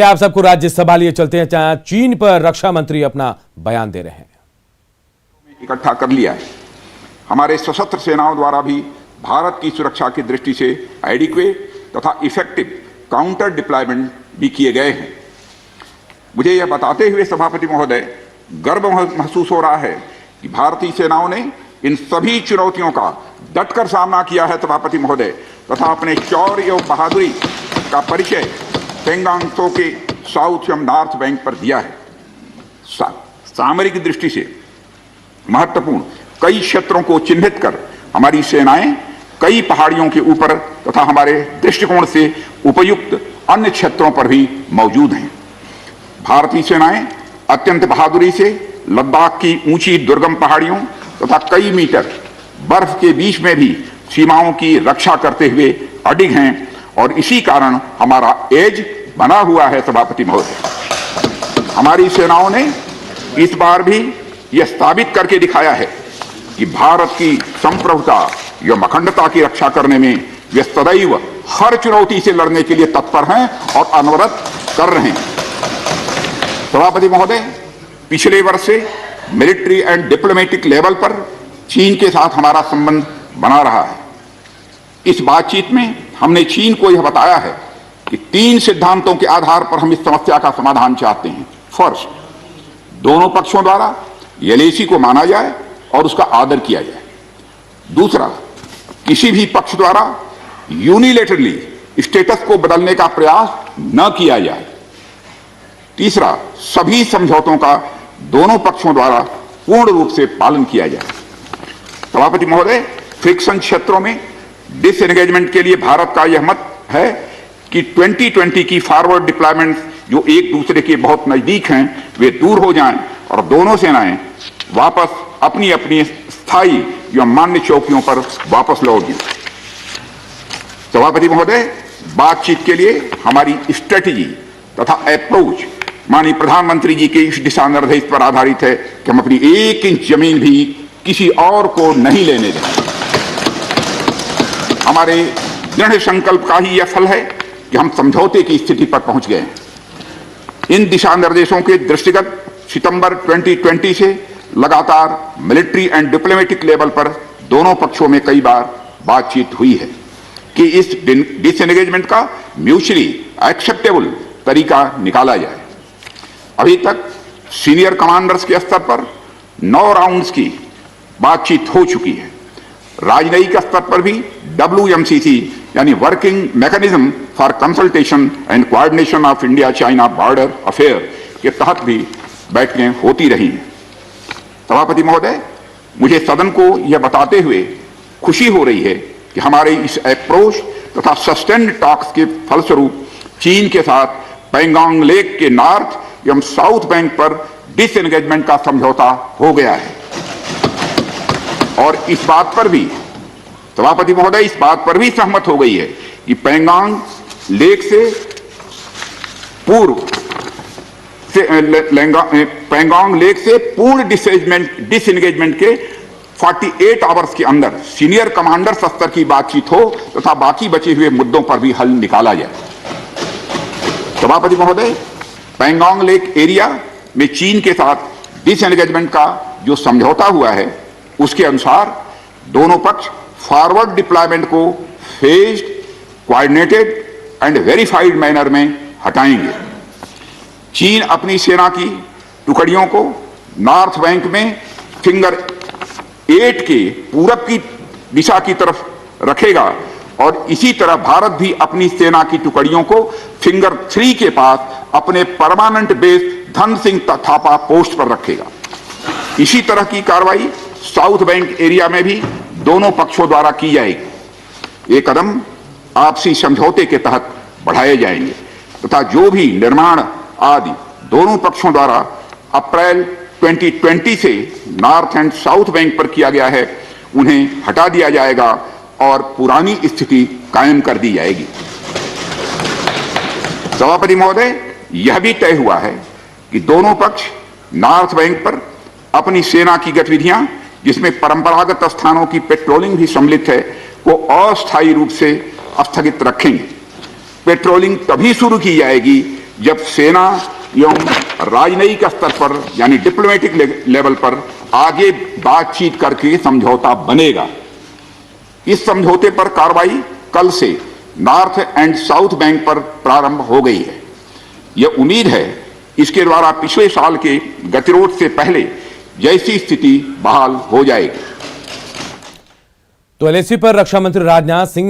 आप सबको राज्यसभा लिए चलते हैं, जहां चीन पर रक्षा मंत्री अपना बयान दे रहे हैं। इकट्ठा कर लिया है। हमारे सशस्त्र सेनाओं द्वारा भी भारत की सुरक्षा की दृष्टि से एडिक्वेट तथा इफेक्टिव काउंटर डिप्लॉयमेंट भी किए गए हैं। मुझे यह बताते हुए सभापति महोदय गर्व महसूस हो रहा है कि भारतीय सेनाओं ने इन सभी चुनौतियों का डटकर सामना किया है सभापति महोदय, तथा अपने शौर्य एवं बहादुरी का परिचय पेंगांग त्सो के साउथ एवं नॉर्थ बैंक पर दिया है। सामरिक दृष्टि से महत्वपूर्ण कई क्षेत्रों को चिन्हित कर हमारी सेनाएं कई पहाड़ियों के ऊपर तथा हमारे दृष्टिकोण से उपयुक्त अन्य क्षेत्रों पर भी मौजूद हैं। भारतीय सेनाएं अत्यंत बहादुरी से लद्दाख की ऊंची दुर्गम पहाड़ियों तथा कई मीटर बर्फ के बीच में भी सीमाओं की रक्षा करते हुए अडिग हैं, और इसी कारण हमारा एज बना हुआ है। सभापति महोदय, हमारी सेनाओं ने इस बार भी यह साबित करके दिखाया है कि भारत की संप्रभुता एवं अखंडता की रक्षा करने में वे सदैव हर चुनौती से लड़ने के लिए तत्पर हैं और अनवरत कर रहे हैं। सभापति महोदय, पिछले वर्ष से मिलिट्री एंड डिप्लोमेटिक लेवल पर चीन के साथ हमारा संबंध बना रहा है। इस बातचीत में हमने चीन को यह बताया है कि 3 सिद्धांतों के आधार पर हम इस समस्या का समाधान चाहते हैं। फर्स्ट, दोनों पक्षों द्वारा एलएसी को माना जाए और उसका आदर किया जाए। दूसरा, किसी भी पक्ष द्वारा यूनिलेटरली स्टेटस को बदलने का प्रयास न किया जाए। तीसरा, सभी समझौतों का दोनों पक्षों द्वारा पूर्ण रूप से पालन किया जाए। सभापति महोदय, फ्रिक्शन क्षेत्रों में डिसएंगेजमेंट के लिए भारत का यह मत है कि 2020 की फॉरवर्ड डिप्लॉयमेंट जो एक दूसरे के बहुत नजदीक हैं वे दूर हो जाएं और दोनों सेनाएं वापस अपनी अपनी स्थायी या मान्य चौकियों पर वापस लौट जाएं। सभापति महोदय, बातचीत के लिए हमारी स्ट्रेटेजी तथा अप्रोच माननीय प्रधानमंत्री जी के इस दिशा निर्देश पर आधारित है कि हम अपनी 1 इंच जमीन भी किसी और को नहीं लेने दें। हमारे दृढ़ संकल्प का ही यह फल है कि हम समझौते की स्थिति पर पहुंच गए हैं। इन दिशा निर्देशों के दृष्टिगत सितंबर 2020 से लगातार मिलिट्री एंड डिप्लोमेटिक लेवल पर दोनों पक्षों में कई बार बातचीत हुई है कि इस डिसएंगेजमेंट का म्यूचुअली एक्सेप्टेबल तरीका निकाला जाए। अभी तक सीनियर कमांडर्स के स्तर पर 9 राउंड्स की बातचीत हो चुकी है। राजनयिक स्तर पर भी WMCC यानी working mechanism for consultation and coordination of India China border affair के तहत भी बैठकें होती रही हैं। सभापति महोदय, मुझे सदन को यह बताते हुए खुशी हो रही है कि हमारे इस अप्रोच तथा सस्टेन्ड टॉक्स के फलस्वरूप चीन के साथ पेंगांग लेक के नॉर्थ एवं साउथ बैंक पर डिसएंगेजमेंट का समझौता हो गया है। और इस बात पर भी सभापति महोदय इस बात पर भी सहमत हो गई है कि पेंगांग लेक से पूर्ण डिसएंगेजमेंट के 48 आवर्स के अंदर सीनियर कमांडर स्तर की बातचीत हो तथा बाकी बचे हुए मुद्दों पर भी हल निकाला जाए। सभापति महोदय, पेंगांग लेक एरिया में चीन के साथ डिसएंगेजमेंट का जो समझौता हुआ है उसके अनुसार दोनों पक्ष फॉरवर्ड डिप्लॉयमेंट को phased, coordinated and verified manner में हटाएंगे। चीन अपनी सेना की टुकड़ियों को नॉर्थ बैंक में फिंगर 8 के पूरब की दिशा की तरफ रखेगा और इसी तरह भारत भी अपनी सेना की टुकड़ियों को फिंगर 3 के पास अपने permanent base Dhan Singh Thapa post पर रखेगा। इसी तरह की कार्रवाई साउथ बैंक एरिया में भी दोनों पक्षों द्वारा की जाएगी। ये कदम आपसी समझौते के तहत बढ़ाए जाएंगे तथा जो भी निर्माण आदि दोनों पक्षों द्वारा अप्रैल 2020 से नॉर्थ एंड साउथ बैंक पर किया गया है उन्हें हटा दिया जाएगा और पुरानी स्थिति कायम कर दी जाएगी। सभापति महोदय, यह भी तय हुआ है कि दोनों पक्ष नॉर्थ बैंक पर अपनी सेना की गतिविधियां, जिसमें परंपरागत स्थानों की पेट्रोलिंग भी सम्मिलित है, को अस्थायी रूप से स्थगित रखेंगे। पेट्रोलिंग तभी शुरू की जाएगी जब सेना एवं राजनयिक स्तर पर यानी डिप्लोमेटिक लेवल पर आगे बातचीत करके समझौता बनेगा। इस समझौते पर कार्रवाई कल से नॉर्थ एंड साउथ बैंक पर प्रारंभ हो गई है। यह उम्मीद है इसके द्वारा पिछले साल के गतिरोध से पहले जैसी स्थिति बहाल हो जाएगी। तो एलएसी पर रक्षा मंत्री राजनाथ सिंह